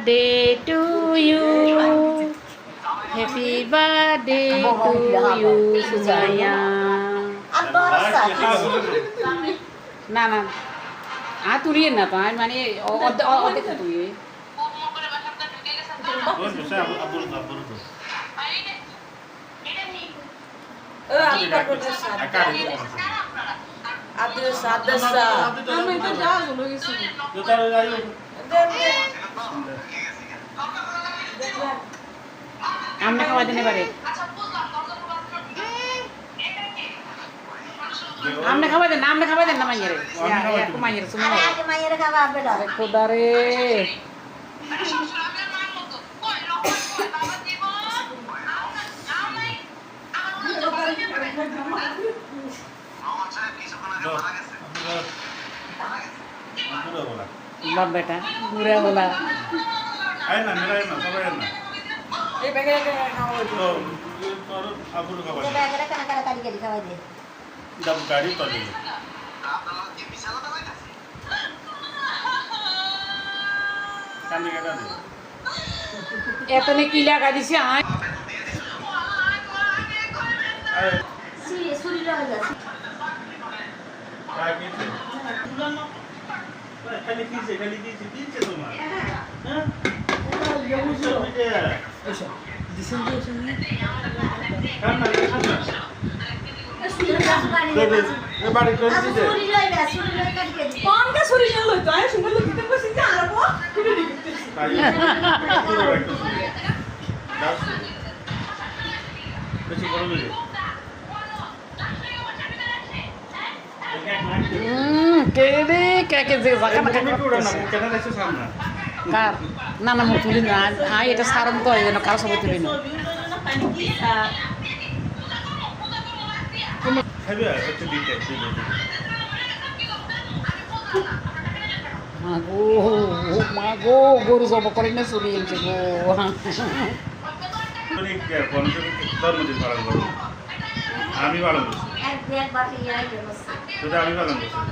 Birthday to you, happy birthday to you Sumaiya. না না আর তুলিয়ে না তো আমি মানে অর্ধেক তুলিয়ে আমরা খাওয়া দিনে পারে আমনে খাওয়া দেন না মাইয়ারে মাইয়ারে শুনে খোদা রে বাপ বেটা বুড়া বলা এতনে কি লাগা দিছে আয় খালি কিছে দিচ্ছে তোমার হ্যাঁ দিছেন তো শুনে কাম না বাড়ি করে দিছে কম কা ছুরি নিয়ে লইতো আয় সুন্দর দিতে বসে যা আরবো কিনে দিতে বেশি বড় লইলে না না মুখ তুলি না এটা সারম তো এই জন্য কারো সবাই তুলি না মাগো গরু জব করে না চুরি এনেছে গো আমি পালন করছি আমি পালন করছি